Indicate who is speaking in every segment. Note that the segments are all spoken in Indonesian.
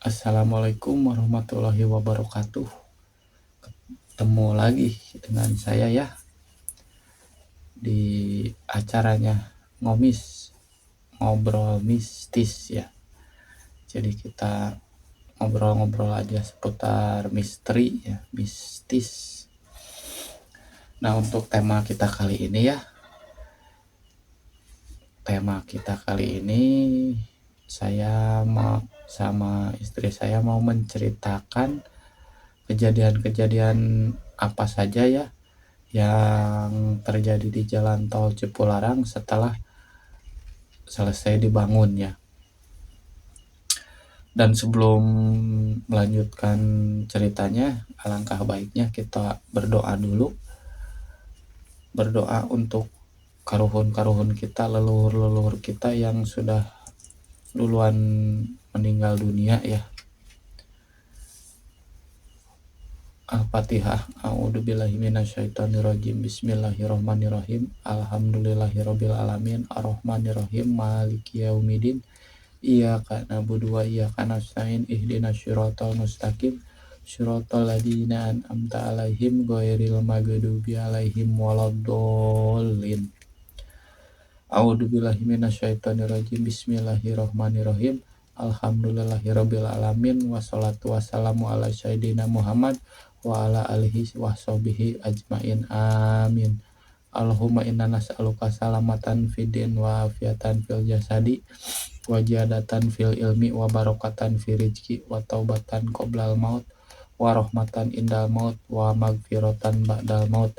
Speaker 1: Assalamualaikum warahmatullahi wabarakatuh. Ketemu lagi dengan saya ya di acaranya Ngomis, Ngobrol Mistis ya. Jadi kita ngobrol-ngobrol aja seputar misteri ya, mistis. Nah, untuk tema kita kali ini ya. Saya mau sama istri saya mau menceritakan kejadian-kejadian apa saja ya yang terjadi di jalan tol Cipularang setelah selesai dibangun ya. Dan sebelum melanjutkan ceritanya, alangkah baiknya kita berdoa dulu. Berdoa untuk karuhun-karuhun kita, leluhur-leluhur kita yang sudah duluan meninggal dunia ya. Al-Fatihah. A'udzubillahi minasyaitonirrajim. Bismillahirrahmanirrahim. Alhamdulillahirabbil alamin. Arrahmanirrahim. Maliki yaumiddin. Iyyaka na'budu wa iyyaka nasta'in. Ihdinas siratal mustaqim. Siratal ladzina an'amta 'alaihim ghairil maghdubi 'alaihim waladdallin. A'udzubillahi minasyaitonirrajim. Bismillahirrahmanirrahim. Alhamdulillahirabbil alamin. Wassalatu wassalamu ala sayyidina Muhammad wa ala alihi washabihi ajmain. Amin. Allahumma inna nas'aluka salamatan fid din wa afiatan fil jasadi wa ziyadatan fil ilmi wa barakatan fil rizqi wa taubatan qoblal maut wa rahmatan indal maut wa magfiratan ba'dal maut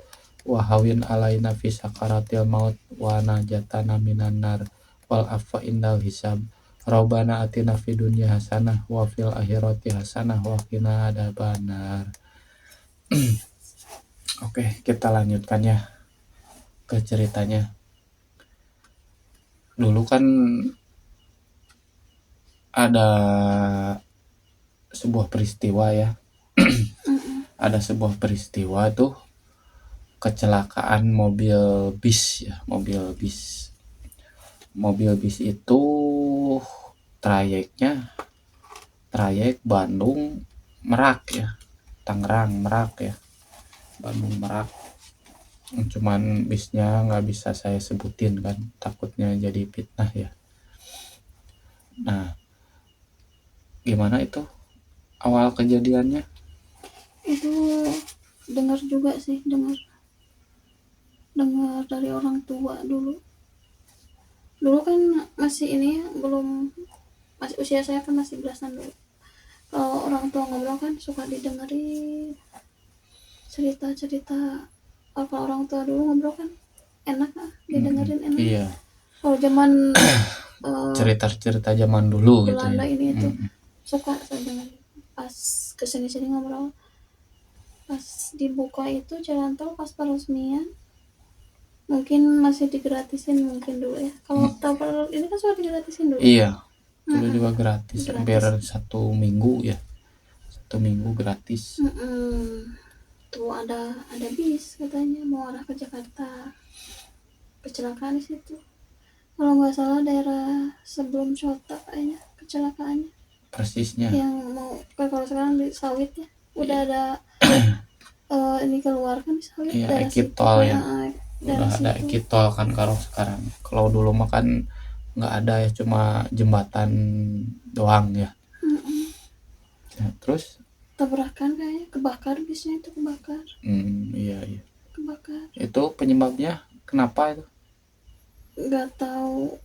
Speaker 1: wa hawin alaina fi sakaratil maut wa najatana minan nar wal afa indal hisab. Rabbana atina fid dunya hasanah wa fil akhirati hasanah wa qina adzabannar. Oke, kita lanjutkan ya ke ceritanya. Dulu kan ada sebuah peristiwa ya. Ada sebuah peristiwa tuh kecelakaan mobil bis ya, mobil bis. Mobil bis itu trayek Bandung Merak ya. Tangerang Merak ya. Bandung Merak. Cuman bisnya nggak bisa saya sebutin kan, takutnya jadi fitnah ya. Nah, gimana itu awal kejadiannya?
Speaker 2: Itu dengar juga sih, dengar dari orang tua dulu kan masih ini ya, masih usia saya kan masih belasan dulu. Kalau orang tua ngobrol kan suka didengerin cerita-cerita. Kalau orang tua dulu ngobrol kan enak lah didengerin, enak.
Speaker 1: Iya.
Speaker 2: Kalau zaman
Speaker 1: Cerita-cerita zaman dulu gitu
Speaker 2: Belanda
Speaker 1: ya.
Speaker 2: ini itu suka saya dengerin. Pas kesini-sini ngobrol, pas dibuka itu jalan tol, pas peresmian mungkin masih digratisin mungkin dulu ya. Kalau tol ini kan sudah digratisin dulu.
Speaker 1: Iya, dulu juga gratis, hampir 1 minggu ya. 1 minggu gratis.
Speaker 2: Tuh ada bis katanya mau arah ke Jakarta, kecelakaan di situ. Kalau nggak salah daerah sebelum Shota kayaknya kecelakaannya.
Speaker 1: Persisnya.
Speaker 2: Yang mau kalau sekarang di sawit ya, udah ada ini keluar kan di sawit.
Speaker 1: Iya,
Speaker 2: daerah situ
Speaker 1: ekitol ya.
Speaker 2: daerah
Speaker 1: Udah ada
Speaker 2: situ.
Speaker 1: ekitol kan kalau sekarang. Kalau dulu mah kan nggak ada ya, cuma jembatan doang ya. Nah, terus
Speaker 2: Tabrakan kayaknya, kebakar bisnya itu, kebakar.
Speaker 1: iya.
Speaker 2: Kebakar.
Speaker 1: Itu penyebabnya kenapa itu?
Speaker 2: Nggak tahu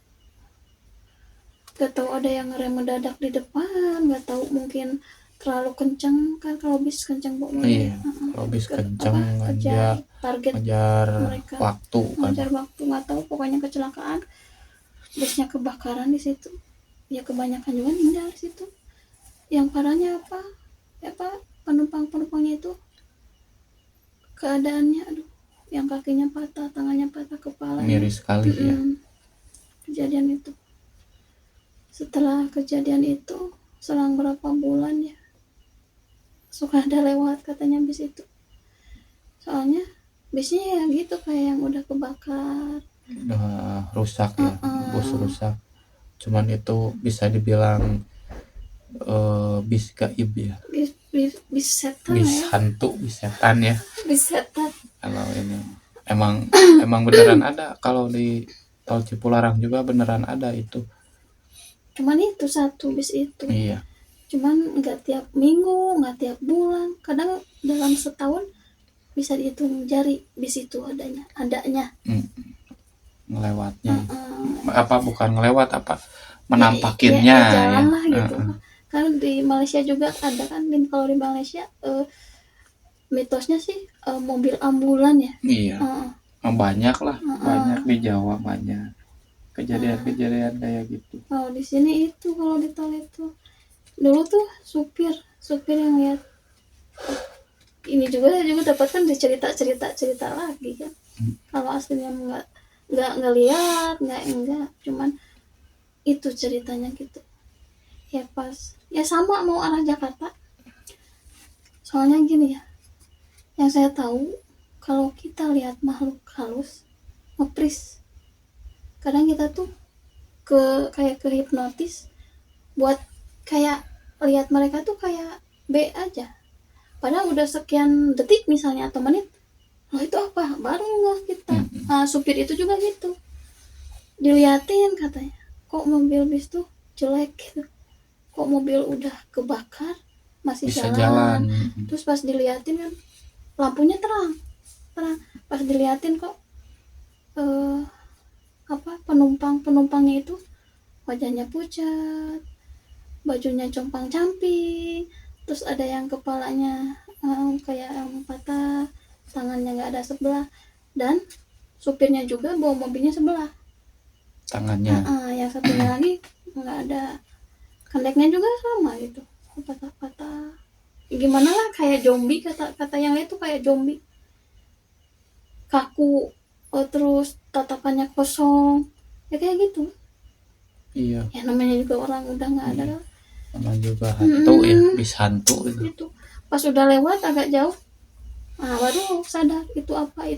Speaker 2: ada yang ngerem mendadak di depan, nggak tahu mungkin terlalu kencang kan. Kalau bis kencang kok.
Speaker 1: Iya, kalau bis kencang ngejar
Speaker 2: target mereka,
Speaker 1: waktu kan.
Speaker 2: ngejar waktu, nggak tahu pokoknya kecelakaan, busnya kebakaran di situ ya. Kebanyakan juga meninggal di situ. Yang parahnya apa penumpangnya itu keadaannya aduh, yang kakinya patah, tangannya patah, kepala
Speaker 1: Miris sekali ya.
Speaker 2: Kejadian itu, setelah kejadian itu selang berapa bulan ya, suka ada lewat katanya bis itu. Soalnya bisnya ya gitu, kayak yang udah kebakar,
Speaker 1: Udah rusak ya, bus rusak. Cuman itu bisa dibilang bis gaib ya,
Speaker 2: bis setan
Speaker 1: bis
Speaker 2: ya,
Speaker 1: hantu, bis setan ya.
Speaker 2: bis setan.
Speaker 1: Kalau ini emang emang beneran ada, kalau di tol Cipularang juga beneran ada itu.
Speaker 2: Cuman itu satu bis itu,
Speaker 1: Iya.
Speaker 2: cuman nggak tiap minggu, nggak tiap bulan, kadang dalam setahun bisa dihitung jari bis itu adanya.
Speaker 1: Ngelewatnya
Speaker 2: Uh-uh.
Speaker 1: apa, bukan ngelewat, apa
Speaker 2: Ya,
Speaker 1: menampakinnya
Speaker 2: ya jalan
Speaker 1: ya.
Speaker 2: lah gitu. Kan di Malaysia juga ada kan, kalau di Malaysia mitosnya sih mobil ambulan ya.
Speaker 1: Iya. Banyak lah, banyak di Jawa, banyak kejadian-kejadian kayak gitu.
Speaker 2: Kalau di sini itu, kalau di tol itu dulu tuh supir yang lihat ini juga, saya juga dapatkan di cerita lagi kan. Kalau aslinya nggak ngelihat, nggak cuman itu ceritanya gitu ya. Pas ya sama mau arah Jakarta, soalnya gini ya, yang saya tahu kalau kita lihat makhluk halus ngepris, kadang kita tuh kayak ke hipnotis buat kayak lihat mereka tuh kayak B aja, padahal udah sekian detik misalnya atau menit, loh itu apa, baru nggak kita. Nah, supir itu juga gitu, diliatin katanya, kok mobil bis tuh jelek gitu, kok mobil udah kebakar masih
Speaker 1: Bisa
Speaker 2: jalan.
Speaker 1: jalan.
Speaker 2: Terus pas diliatin kan lampunya terang, pas diliatin kok penumpangnya itu wajahnya pucat, bajunya compang camping, terus ada yang kepalanya kayak yang patah, tangannya nggak ada sebelah, dan supirnya juga bawa mobilnya sebelah
Speaker 1: Tangannya
Speaker 2: yang satunya lagi nggak ada, kendeknya juga sama gitu, patah-patah gimana lah, kayak zombie, kata yang itu kayak zombie, kaku, terus tatapannya kosong ya kayak gitu.
Speaker 1: iya.
Speaker 2: Ya namanya juga orang udah nggak ada kan.
Speaker 1: Sama juga hantu ya, bis hantu
Speaker 2: Gitu. Pas udah lewat agak jauh, baru sadar itu apa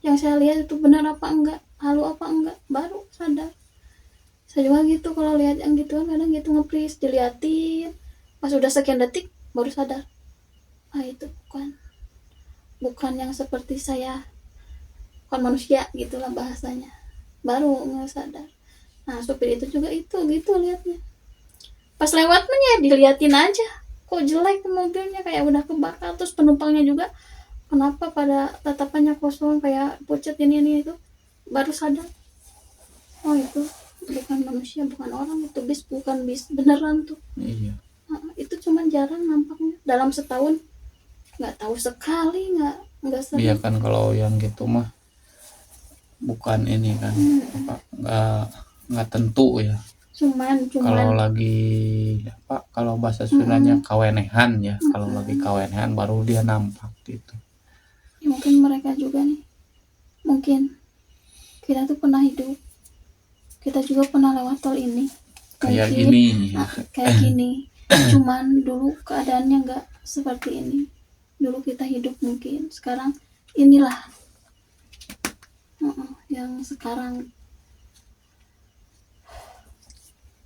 Speaker 2: yang saya lihat itu benar apa enggak, halu apa enggak, baru sadar. Saya juga gitu kalau lihat yang gituan, kadang gitu nge-freeze, diliatin, pas udah sekian detik baru sadar, itu bukan yang seperti saya, bukan manusia gitulah bahasanya, baru nggak sadar. Nah supir itu juga itu gitu liatnya, pas lewat mah ya diliatin aja, kok jelek mobilnya kayak udah kebakar, terus penumpangnya juga kenapa pada tatapannya kosong kayak pucat ini itu, baru sadar, oh itu bukan manusia, bukan orang, itu bis, bukan bis beneran tuh.
Speaker 1: Iya.
Speaker 2: Itu cuman jarang nampaknya dalam setahun, nggak tahu sekali, nggak sering.
Speaker 1: Iya kan, kalau yang gitu mah bukan ini kan, nggak tentu ya.
Speaker 2: Cuman
Speaker 1: Kalau lagi apa, kalau bahasa Sundanya kawenehan ya, kalau lagi kawenehan baru dia nampak gitu.
Speaker 2: Ya, mungkin mereka juga nih, mungkin kita tuh pernah hidup, kita juga pernah lewat tol ini
Speaker 1: kayak
Speaker 2: mungkin,
Speaker 1: gini
Speaker 2: kayak gini cuman dulu keadaannya nggak seperti ini, dulu kita hidup mungkin, sekarang inilah yang sekarang.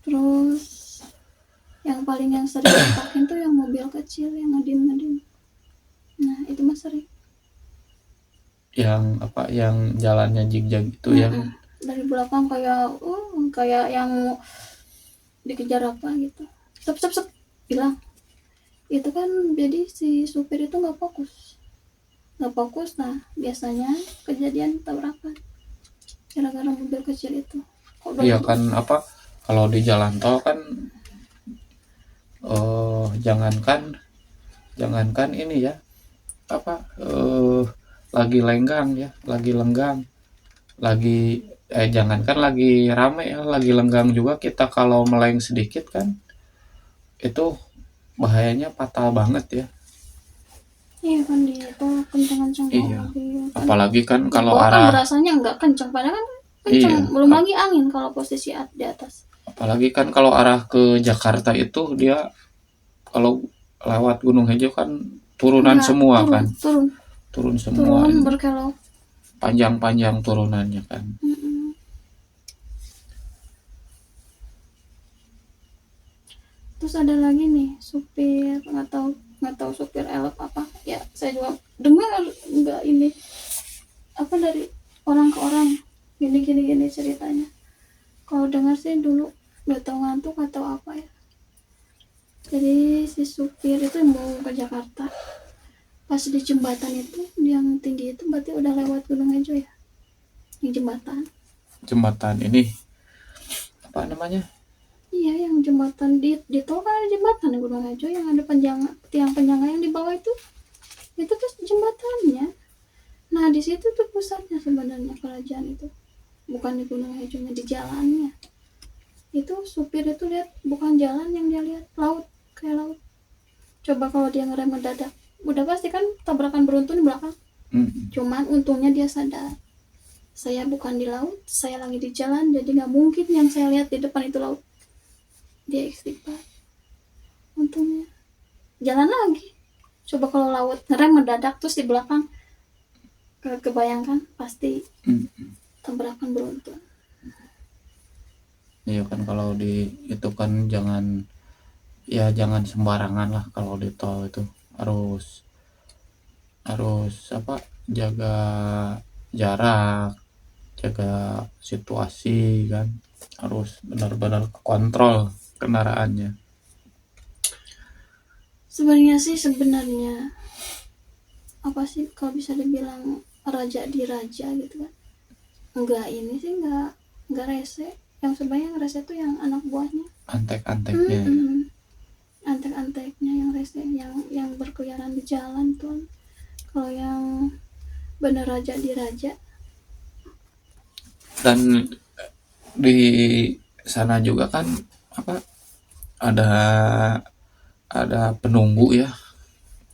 Speaker 2: Terus yang paling yang sering dipakai tuh yang mobil kecil yang ngedim. Nah itu mah sering,
Speaker 1: yang apa, yang jalannya jigjag itu yang
Speaker 2: dari belakang kayak yang dikejar apa gitu, sep bilang itu kan, jadi si supir itu nggak fokus. Nah biasanya kejadian tabrakan gara-gara mobil kecil itu.
Speaker 1: iya kan, apa kalau di jalan tol kan jangankan ini ya, apa lagi lenggang, jangankan lagi rame ya, lagi lenggang juga kita kalau meleng sedikit kan itu bahayanya fatal banget ya.
Speaker 2: Iya kan, di itu kencang-kencang
Speaker 1: Iya.
Speaker 2: kan.
Speaker 1: Apalagi kan kalau
Speaker 2: kan
Speaker 1: arah
Speaker 2: berasanya nggak kencang, padahal kan kencang.
Speaker 1: Iya.
Speaker 2: Belum lagi angin kalau posisi di atas.
Speaker 1: Apalagi kan kalau arah ke Jakarta itu dia kalau lewat Gunung Hijau kan turunan semua kan. Turun semua.
Speaker 2: Turun berkelok.
Speaker 1: Panjang-panjang turunannya kan.
Speaker 2: Itu Terus ada lagi nih supir, nggak tahu supir elf apa ya, saya juga dengar nggak ini apa dari orang ke orang, gini ceritanya. Kalau dengar sih dulu nggak tahu ngantuk atau apa ya. Jadi si supir itu mau ke Jakarta, pas di jembatan itu yang tinggi itu berarti udah lewat Gunung Hejo ya, yang
Speaker 1: Jembatan ini apa namanya?
Speaker 2: iya yang jembatan di tol kan ada jembatan di Gunung Hejo yang ada tiang penyangga yang di bawah itu tuh jembatannya. Nah di situ tuh pusatnya sebenarnya kerajaan itu, bukan di Gunung Hejonya, di jalannya. Itu supir itu lihat bukan jalan yang dia lihat, laut, kayak laut. Coba kalau dia ngerem mendadak, udah pasti kan tabrakan beruntun di belakang. Cuman untungnya dia sadar, saya bukan di laut, saya lagi di jalan, jadi nggak mungkin yang saya lihat di depan itu laut. Dia istighfar, untungnya jalan lagi. Coba kalau laut ngerem mendadak terus di belakang, kebayangkan pasti tabrakan beruntun.
Speaker 1: Iya kan, kalau di itu kan jangan sembarangan lah. Kalau di tol itu harus apa, jaga jarak, jaga situasi kan, harus benar-benar kontrol kendaraannya.
Speaker 2: Sebenarnya apa sih kalau bisa dibilang raja di raja gitu kan, enggak ini sih enggak rese. Yang sebenarnya yang rese tuh yang anak buahnya,
Speaker 1: Antek-anteknya ya.
Speaker 2: antek-anteknya yang rese, yang berkeliaran di jalan tuh. Kalau yang bener raja di raja,
Speaker 1: Dan di sana juga kan apa, ada penunggu ya,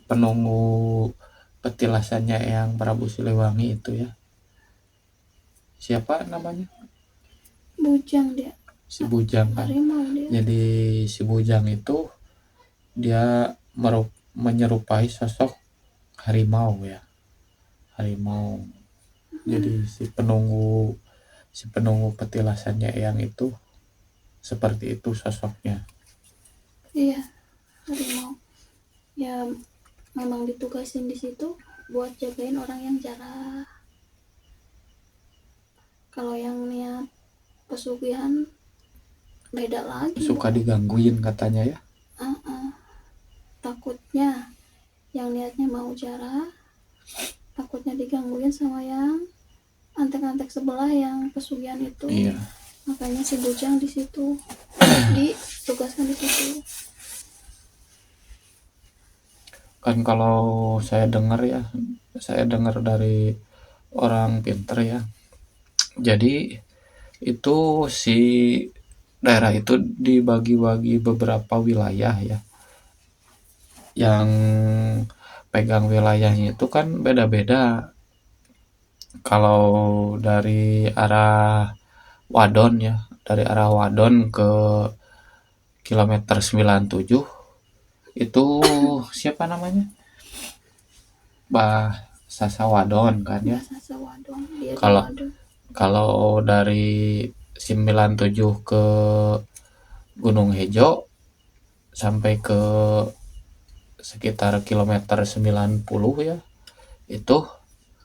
Speaker 1: penunggu petilasannya yang Prabu Siliwangi itu ya. Siapa namanya?
Speaker 2: bujang dia,
Speaker 1: Si Bujang kan.
Speaker 2: harimau dia.
Speaker 1: Jadi si Bujang itu dia menyerupai sosok harimau ya. Harimau. Jadi si penunggu petilasannya yang itu seperti itu sosoknya.
Speaker 2: Iya, harimau. Ya memang ditugasin di situ buat jagain orang yang jarah. Kalau yang niat pesugihan beda lagi.
Speaker 1: Suka digangguin katanya ya.
Speaker 2: Takutnya yang niatnya mau jarah, takutnya digangguin sama yang antek-antek sebelah yang pesugihan itu.
Speaker 1: Iya.
Speaker 2: Makanya si bujang di situ ditugaskan di situ.
Speaker 1: Kan kalau saya dengar dari orang pinter ya. Jadi itu si daerah itu dibagi-bagi beberapa wilayah ya. Yang pegang wilayahnya itu kan beda-beda. Kalau dari arah Wadon ya, dari arah Wadon ke kilometer 97 itu siapa namanya? Bah Sasawadon kan ya. Kalau dari 97 ke Gunung Hejo sampai ke sekitar kilometer 90 ya, itu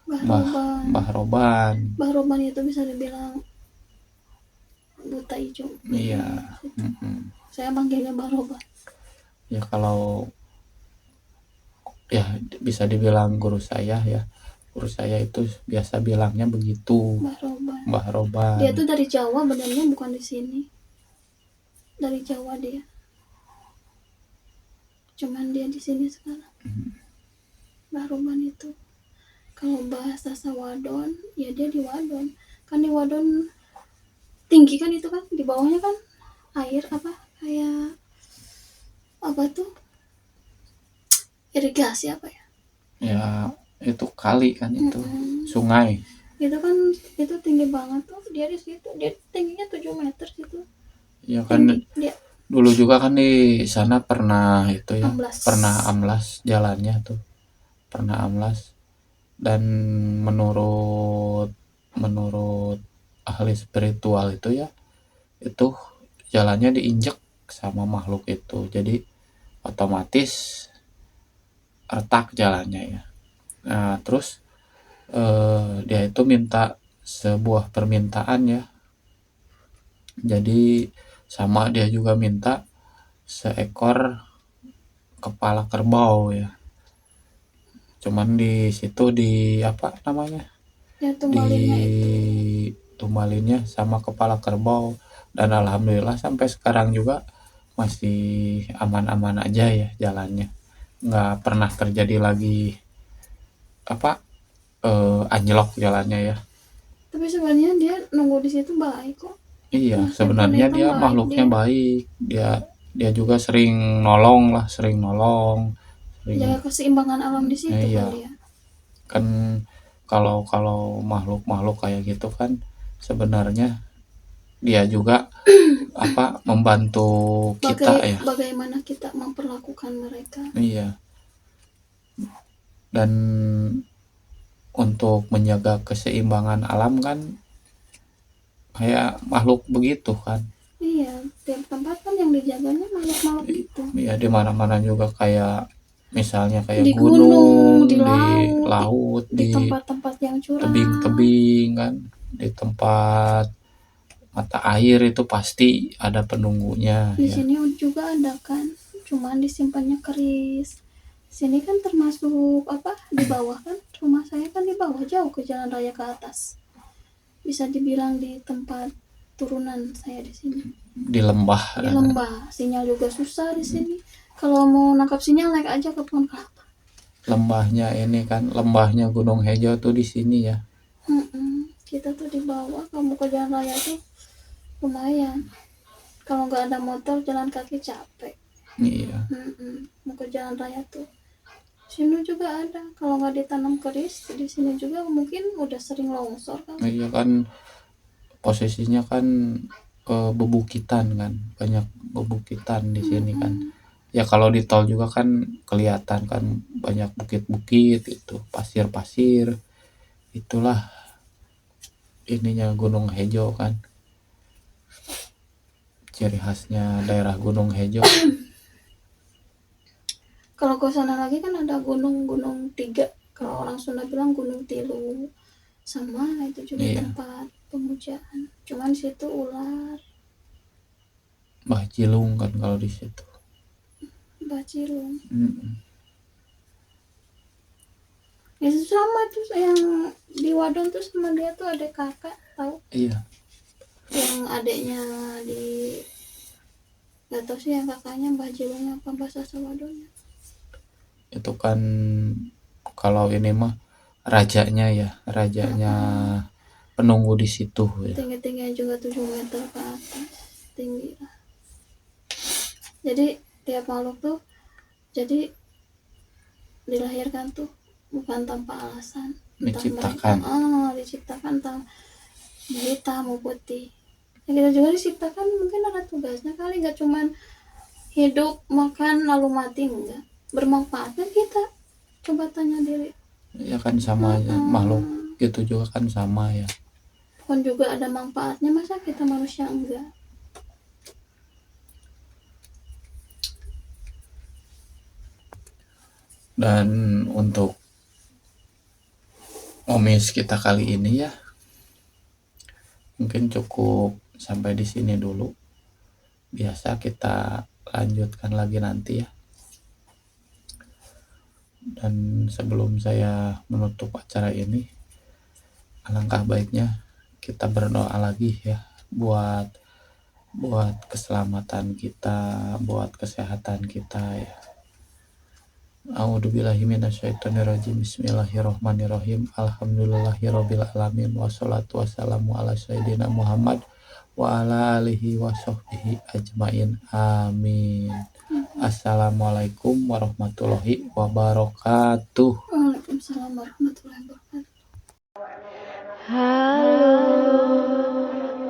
Speaker 1: Mbah Roban.
Speaker 2: Mbah Roban itu bisa dibilang buta hijau.
Speaker 1: Iya.
Speaker 2: Saya manggilnya Mbah Roban.
Speaker 1: Ya kalau ya bisa dibilang guru saya ya. Guru saya itu biasa bilangnya begitu. Mbah Roban.
Speaker 2: Dia tuh dari Jawa benernya, bukan di sini. Dari Jawa dia. Cuman dia di sini sekarang. Mbah Roban itu. Kalau bahasa Sawadon, ya dia di Wadon. Kan di Wadon tinggi kan itu kan, di bawahnya kan air apa kayak apa tuh, irigasi apa ya?
Speaker 1: Ya itu kali kan itu, sungai.
Speaker 2: Itu kan itu tinggi banget tuh, dia di situ, dia tingginya 7 meter gitu.
Speaker 1: Ya kan dia, dulu juga kan di sana pernah itu ya, pernah amblas jalannya tuh, pernah amblas. Dan menurut ahli spiritual itu ya, itu jalannya diinjek sama makhluk itu, jadi otomatis retak jalannya ya. Nah terus dia itu minta sebuah permintaan ya, jadi sama dia juga minta seekor kepala kerbau ya, cuman di situ di apa namanya,
Speaker 2: Ya tumbalinnya itu.
Speaker 1: ditumbalinnya sama kepala kerbau, dan alhamdulillah sampai sekarang juga masih aman-aman aja ya jalannya, nggak pernah terjadi lagi apa anjlok jalannya ya.
Speaker 2: Tapi sebenarnya dia nunggu di situ baik kok.
Speaker 1: Iya
Speaker 2: Mas yang
Speaker 1: sebenarnya
Speaker 2: pendatang
Speaker 1: dia
Speaker 2: baik
Speaker 1: makhluknya
Speaker 2: dia.
Speaker 1: baik, dia dia juga sering nolong lah, sering nolong, sering.
Speaker 2: Jaga keseimbangan alam di situ kan
Speaker 1: Iya
Speaker 2: dia.
Speaker 1: kan, kalau kalau makhluk-makhluk kayak gitu kan sebenarnya dia juga apa membantu kita ya.
Speaker 2: Bagaimana kita memperlakukan mereka.
Speaker 1: Iya, dan untuk menjaga keseimbangan alam kan kayak makhluk begitu kan.
Speaker 2: Iya, tiap tempat kan yang dijaganya makhluk-makhluk itu.
Speaker 1: Ya di mana-mana juga, kayak misalnya kayak
Speaker 2: Di gunung, di
Speaker 1: gunung, di
Speaker 2: laut,
Speaker 1: laut,
Speaker 2: di
Speaker 1: di
Speaker 2: tempat-tempat yang curam.
Speaker 1: tebing-tebing kan, di tempat mata air itu pasti ada penunggunya
Speaker 2: Di
Speaker 1: ya.
Speaker 2: sini juga ada kan, cuman disimpannya keris. Sini kan termasuk apa, di bawah kan, rumah saya kan di bawah jauh ke jalan raya ke atas. Bisa dibilang di tempat turunan saya di sini.
Speaker 1: Di lembah.
Speaker 2: Di lembah, sinyal juga susah di sini. Kalau mau nangkap sinyal naik aja ke pohon kelapa.
Speaker 1: Lembahnya ini kan, lembahnya Gunung Hejo tuh di sini ya.
Speaker 2: Kita tuh di bawah, kamu ke jalan raya tuh lumayan. Kalau nggak ada motor, jalan kaki capek.
Speaker 1: Iya.
Speaker 2: Mau ke jalan raya tuh. Sini juga ada. Kalau nggak ditanam keris, di sini juga mungkin udah sering longsor kan.
Speaker 1: Iya kan, posisinya kan bebukitan kan, banyak bebukitan di sini kan. Ya kalau di tol juga kan kelihatan kan banyak bukit-bukit itu, pasir-pasir. Itulah ininya Gunung Hejo kan. Ciri khasnya daerah Gunung Hejo.
Speaker 2: Kalau ke sana lagi kan ada gunung-gunung 3. Kalau orang Sunda bilang Gunung Tilu. Sama itu juga
Speaker 1: Iya.
Speaker 2: tempat pemujaan. Cuman situ ular,
Speaker 1: Mbah Cilung kan kalau di situ.
Speaker 2: bacilung.
Speaker 1: Mm-mm.
Speaker 2: Ya sama tuh yang di Wadon tuh, sama dia tuh ada kakak, tahu?
Speaker 1: Iya.
Speaker 2: Yang adeknya di, nggak tahu sih yang kakaknya Mbah Jilungnya apa bahasa Sawadonnya.
Speaker 1: Itu kan kalau ini mah rajanya ya, rajanya penunggu di situ ya.
Speaker 2: Tinggi-tingginya juga 7 meter ke atas, tinggi lah. Jadi tiap makhluk tuh jadi dilahirkan tuh bukan tanpa alasan.
Speaker 1: Diciptakan.
Speaker 2: Diciptakan entah hitam mau putih. Ya, kita juga diciptakan mungkin ada tugasnya kali, gak cuman hidup makan lalu mati, enggak. Bermanfaatnya kita, coba tanya diri.
Speaker 1: Ya kan sama aja, makhluk gitu juga kan sama ya.
Speaker 2: Pohon juga ada manfaatnya, masa kita manusia enggak?
Speaker 1: Dan untuk omis kita kali ini ya mungkin cukup sampai di sini dulu. Biasa kita lanjutkan lagi nanti ya. Dan sebelum saya menutup acara ini, alangkah baiknya kita berdoa lagi ya buat keselamatan kita, buat kesehatan kita ya. A'udzubillahi minasyaitonirrajim. Bismillahirrahmanirrahim. Alhamdulillahirabbil alamin wassalatu wassalamu ala sayyidina Muhammad wa ala alihi washabbihi ajmain. Amin. Assalamualaikum warahmatullahi wabarakatuh.
Speaker 2: Waalaikumsalam warahmatullahi wabarakatuh.
Speaker 3: Halo,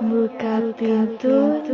Speaker 3: buka pintunya.